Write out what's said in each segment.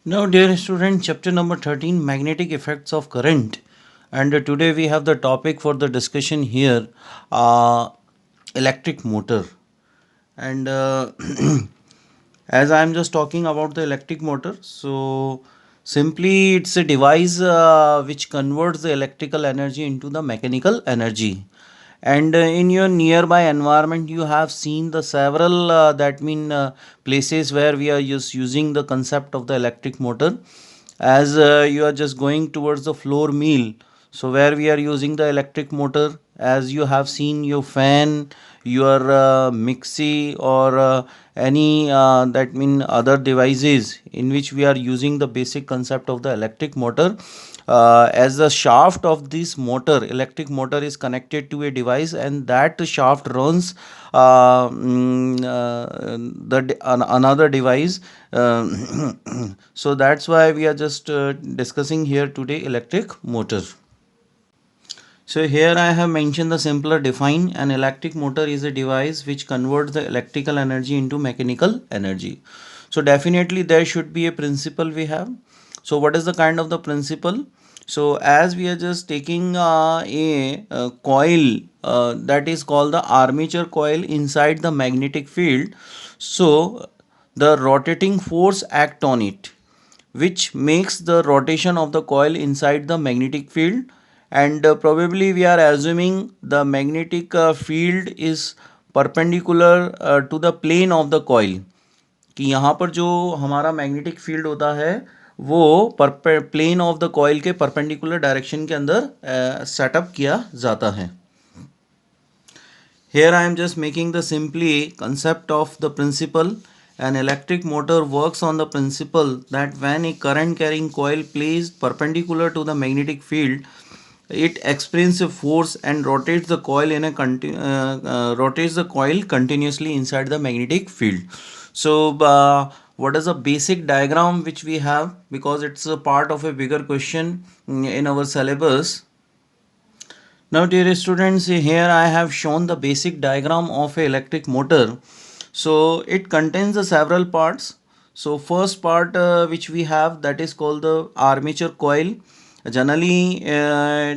Now, dear student, chapter number 13, magnetic effects of current. And today we have the topic for the discussion here, uh, electric motor. And as I am just talking about the electric motor, so simply it's a device which converts the electrical energy into the mechanical energy. And in your nearby environment you have seen the several that mean places where we are just using the concept of the electric motor, as you are just going towards the floor mill, so where we are using the electric motor, as you have seen your fan, your mixie, or any that mean other devices in which we are using the basic concept of the electric motor. As the shaft of this motor, electric motor, is connected to a device, and that shaft runs another device. So that's why we are just discussing here today electric motor. So here I have mentioned the simpler define. An electric motor is a device which converts the electrical energy into mechanical energy. So definitely there should be a principle we have. So what is the kind of the principle? So as we are just taking a coil that is called the armature coil inside the magnetic field. So the rotating force act on it, which makes the rotation of the coil inside the magnetic field. And probably we are assuming the magnetic field is perpendicular to the plane of the coil, कि यहाँ पर जो हमारा magnetic field होता है वो plane of the coil के perpendicular direction के अंदर सेटअप किया जाता है. Here I am just making the simply concept of the principle. An electric motor works on the principle that when a current carrying coil placed perpendicular to the magnetic field, it experiences a force and rotates the coil rotates the coil continuously inside the magnetic field. So what is the basic diagram which we have, because it's a part of a bigger question in our syllabus. Now dear students, here I have shown the basic diagram of an electric motor. So it contains the several parts. So first part which we have, that is called the armature coil. Generally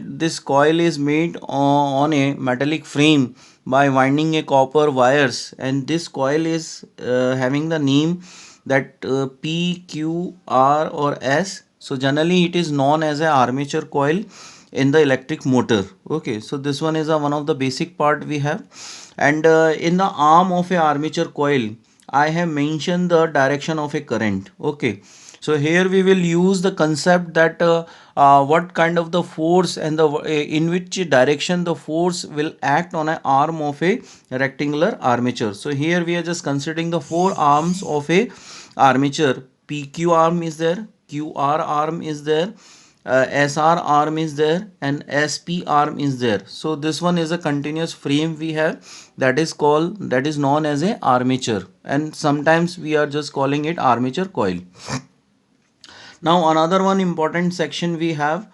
this coil is made on a metallic frame by winding a copper wires, and this coil is having the name that P, Q, R or S. So generally it is known as a armature coil in the electric motor. Okay, so this one is one of the basic part we have. And in the arm of a armature coil I have mentioned the direction of a current. Okay, so here we will use the concept that what kind of the force and the in which direction the force will act on an arm of a rectangular armature. So here we are just considering the four arms of a armature. PQ arm is there, QR arm is there, SR arm is there, and SP arm is there. So this one is a continuous frame we have, that is known as a armature, and sometimes we are just calling it armature coil. Now another one important section we have,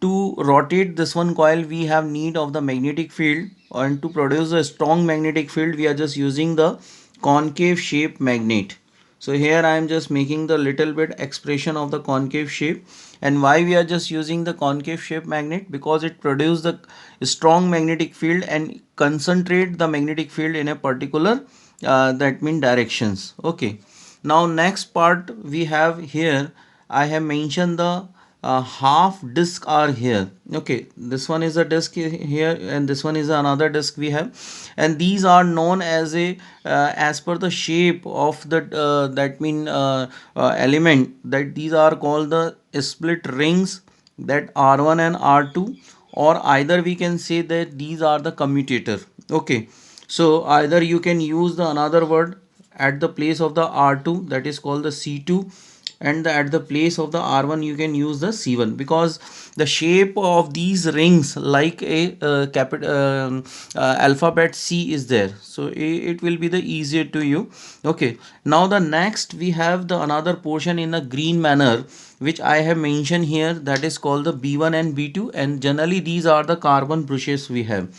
to rotate this one coil we have need of the magnetic field, and to produce a strong magnetic field we are just using the concave shape magnet. So here I am just making the little bit expression of the concave shape. And why we are just using the concave shape magnet? Because it produces the strong magnetic field and concentrate the magnetic field in a particular that mean directions. Okay, now next part we have here, I have mentioned the half disc are here. Okay, this one is a disc here, and this one is another disc we have, and these are known as a as per the shape of the element, that these are called the split rings, that R1 and R2, or either we can say that these are the commutator. Okay, so either you can use the another word at the place of the R2, that is called the C2, and at the place of the R1 you can use the C1, because the shape of these rings like a alphabet C is there, so it will be the easier to you. Okay, now the next we have the another portion in a green manner which I have mentioned here, that is called the B1 and B2, and generally these are the carbon brushes we have,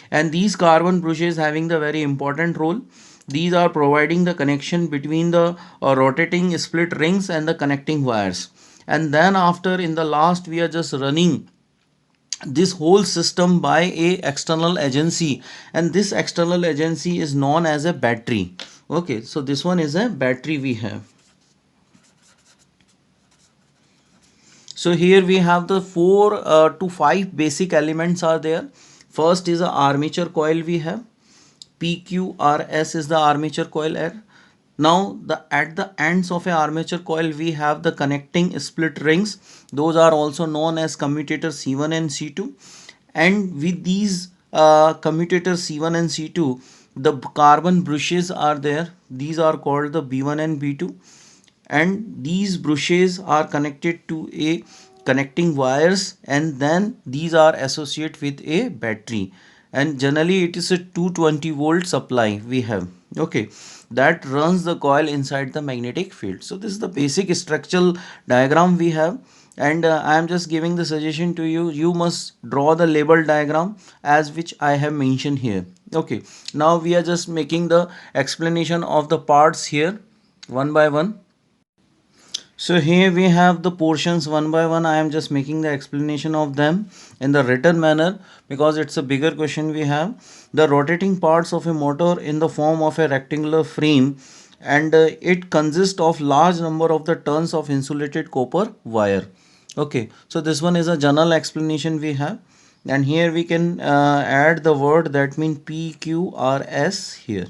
and these carbon brushes having the very important role. these are providing the connection between the rotating split rings and the connecting wires. And then after, in the last, we are just running this whole system by a external agency, and this external agency is known as a battery. Okay, so this one is a battery we have. So here we have the 4 to 5 basic elements are there. First is a armature coil we have. PQRS is the armature coil air. Now at the ends of a armature coil we have the connecting split rings. Those are also known as commutator C1 and C2. And with these commutators C1 and C2, the carbon brushes are there. These are called the B1 and B2, and these brushes are connected to a connecting wires, and then these are associated with a battery, and generally it is a 220-volt supply we have. Okay, that runs the coil inside the magnetic field. So this is the basic structural diagram we have, and I am just giving the suggestion to you. You must draw the label diagram as which I have mentioned here. Okay, now we are just making the explanation of the parts here one by one. So here we have the portions one by one. I am just making the explanation of them in the written manner because it's a bigger question we have. The rotating parts of a motor in the form of a rectangular frame, and it consists of large number of the turns of insulated copper wire. Okay, so this one is a general explanation we have, and here we can add the word that means PQRS here.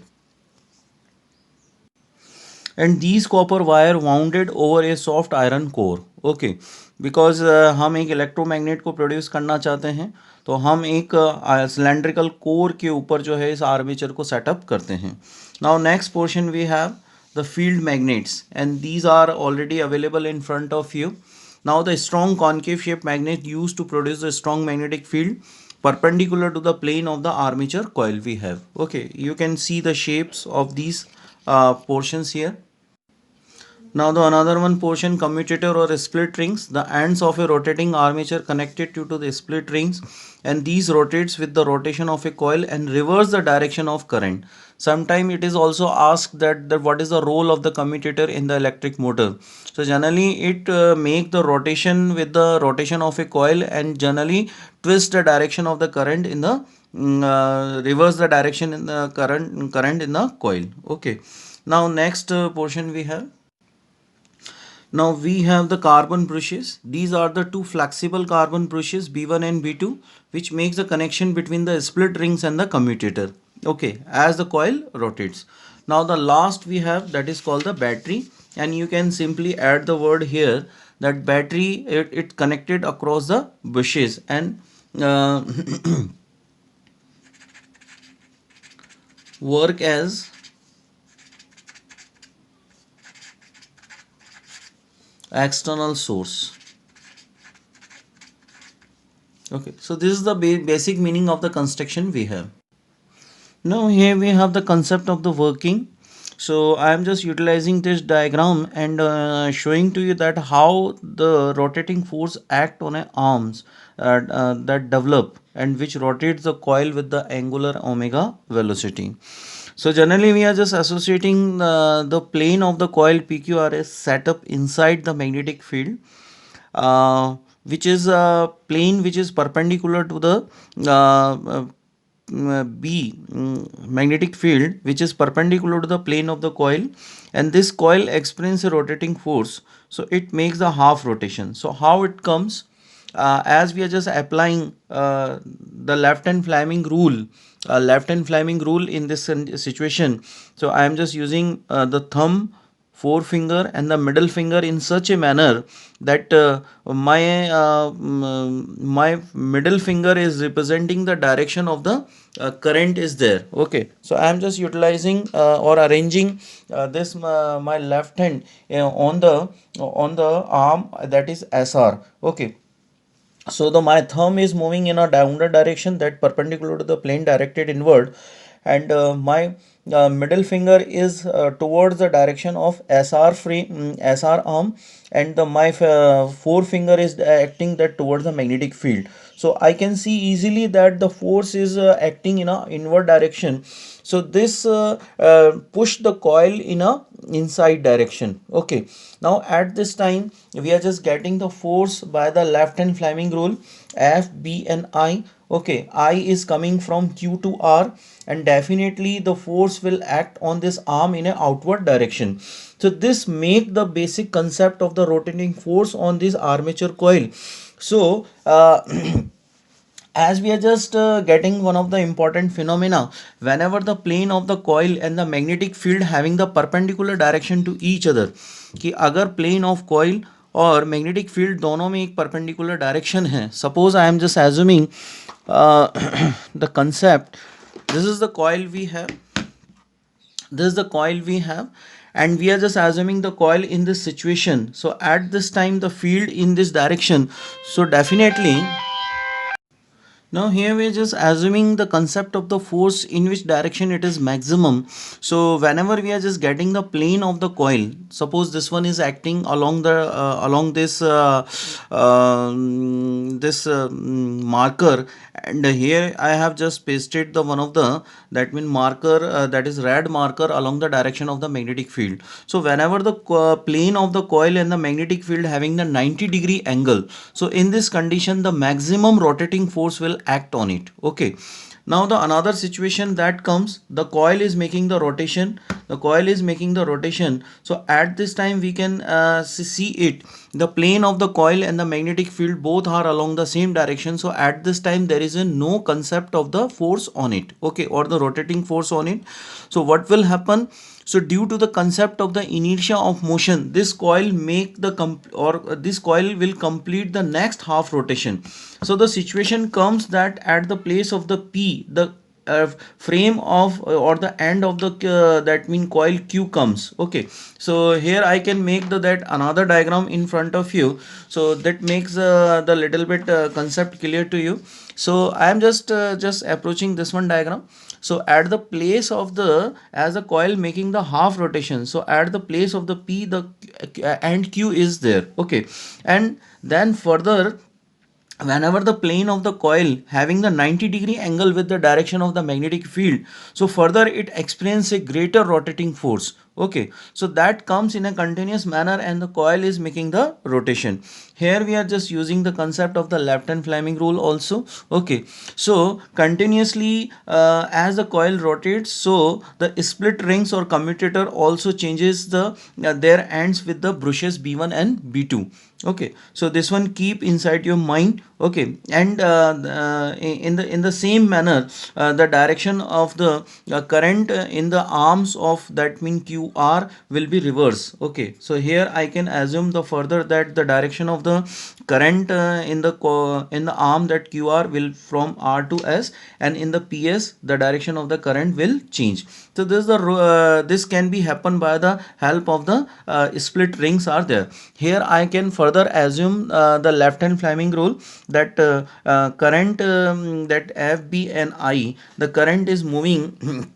And these copper wire wounded over a soft iron core. Okay, because हम एक electromagnet को produce करना चाहते हैं, तो हम एक cylindrical core के ऊपर जो है इस आर्मेचर को सेटअप करते हैं. Now next portion we have the field magnets, and these are already available in front of you. Now the strong concave shaped magnet used to produce the strong magnetic field perpendicular to the plane of the armature coil we have. Okay, you can see the shapes of these portions here. Now the another one portion, commutator or split rings, the ends of a rotating armature connected to the split rings, and these rotates with the rotation of a coil and reverse the direction of current. Sometime it is also asked that what is the role of the commutator in the electric motor. So generally it make the rotation with the rotation of a coil, and generally twist the direction of the current in the reverse the direction in the current in the coil. Okay, now next portion we have. Now we have the carbon brushes. These are the two flexible carbon brushes B1 and B2, which makes the connection between the split rings and the commutator. Okay, as the coil rotates. Now the last we have, that is called the battery, and you can simply add the word here that battery, it connected across the bushes and work as external source. Okay, so this is the basic meaning of the construction we have. Now here we have the concept of the working. So I am just utilizing this diagram and showing to you that how the rotating force act on a arms that develop and which rotates the coil with the angular omega velocity. So generally we are just associating the plane of the coil PQRS set up inside the magnetic field, which is a plane which is perpendicular to the magnetic field, which is perpendicular to the plane of the coil, and this coil experiences a rotating force, so it makes the half rotation. So how it comes, as we are just applying the left hand Fleming rule in this situation. So I am just using the thumb, forefinger and the middle finger in such a manner that my middle finger is representing the direction of the current is there. Okay, so I am just utilizing or arranging this my left hand on the arm, that is SR. Okay, so my thumb is moving in a downward direction that perpendicular to the plane directed inward, and my middle finger is towards the direction of SR arm, and the my forefinger is acting that towards the magnetic field. So I can see easily that the force is acting in a inward direction. So this push the coil in a inside direction. Okay, now at this time we are just getting the force by the left hand Fleming rule, F, B and I. Okay, I is coming from Q to R, and definitely the force will act on this arm in an outward direction. So this make the basic concept of the rotating force on this armature coil. So as we are just getting one of the important phenomena, whenever the plane of the coil and the magnetic field having the perpendicular direction to each other, कि अगर plane of coil और magnetic field दोनों में एक perpendicular direction है, suppose I am just assuming the concept, this is the coil we have, this is the coil we have, and we are just assuming the coil in this situation. So at this time the field in this direction, so definitely now here we are just assuming the concept of the force in which direction it is maximum. So whenever we are just getting the plane of the coil, suppose this one is acting along the along this marker, and here I have just pasted the one of the, that mean marker, that is red marker along the direction of the magnetic field. So whenever the plane of the coil and the magnetic field having the 90-degree angle, so in this condition the maximum rotating force will act on it. Okay, now the another situation that comes, the coil is making the rotation, the coil is making the rotation. So at this time we can see it, the plane of the coil and the magnetic field both are along the same direction. So at this time there is a no concept of the force on it, okay, or the rotating force on it. So what will happen, so due to the concept of the inertia of motion, this coil make the this coil will complete the next half rotation. So the situation comes that at the place of the P, the frame of or the end of the that mean coil Q comes. Okay, so here I can make the that another diagram in front of you, so that makes the little bit concept clear to you. So I am just approaching this one diagram. So at the place of the, as a coil making the half rotation, so at the place of the P, the and Q is there. Okay, and then further, whenever the plane of the coil having the 90-degree angle with the direction of the magnetic field, so further it experiences a greater rotating force. Okay, so that comes in a continuous manner and the coil is making the rotation. Here we are just using the concept of the left hand Fleming rule also. Okay, so continuously as the coil rotates, so the split rings or commutator also changes the their ends with the brushes B1 and B2. Okay, so this one keep inside your mind. Okay, and in the same manner the direction of the current in the arms of that mean QR will be reverse. Okay, so here I can assume the further that the direction of the current in the arm that QR will from R to S, and in the PS the direction of the current will change. So this can be happen by the help of the split rings are there. Here I can further assume the left hand Fleming rule, that current that FB and I, the current is moving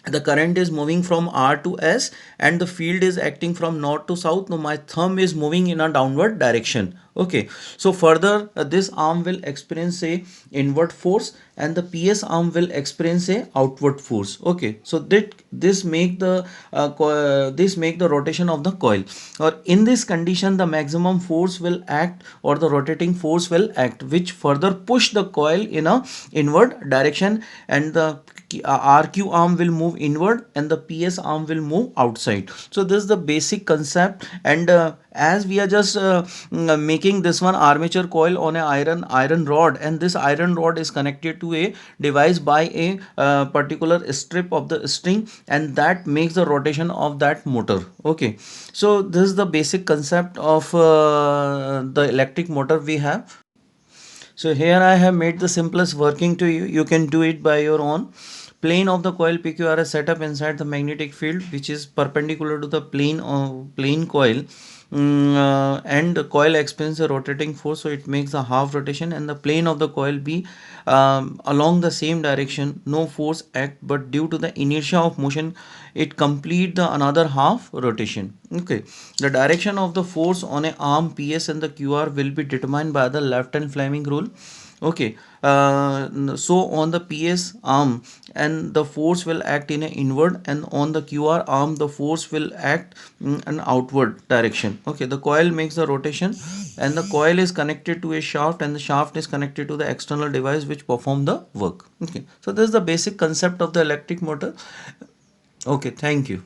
the current is moving from R to S and the field is acting from north to south. Now my thumb is moving in a downward direction. Okay, so further this arm will experience a inward force and the PS arm will experience a outward force. Okay, so this make the this make the rotation of the coil, or in this condition the maximum force will act or the rotating force will act, which further push the coil in a inward direction, and the RQ arm will move inward and the PS arm will move outside. So this is the basic concept, and as we are just making this one armature coil on a iron rod, and this iron rod is connected to a device by a particular strip of the string, and that makes the rotation of that motor. Okay, so this is the basic concept of the electric motor we have. So here I have made the simplest working to you. You can do it by your own. Plane of the coil PQR is set up inside the magnetic field which is perpendicular to the plane coil. and the coil experiences a rotating force, so it makes a half rotation, and the plane of the coil be along the same direction. No force act, but due to the inertia of motion, it complete the another half rotation. Okay, the direction of the force on a arm PS and the QR will be determined by the left hand Fleming rule. Okay, so on the PS arm, and the force will act in an inward, and on the QR arm the force will act in an outward direction. Okay, the coil makes the rotation, and the coil is connected to a shaft, and the shaft is connected to the external device which perform the work. Okay, so this is the basic concept of the electric motor. Okay, thank you.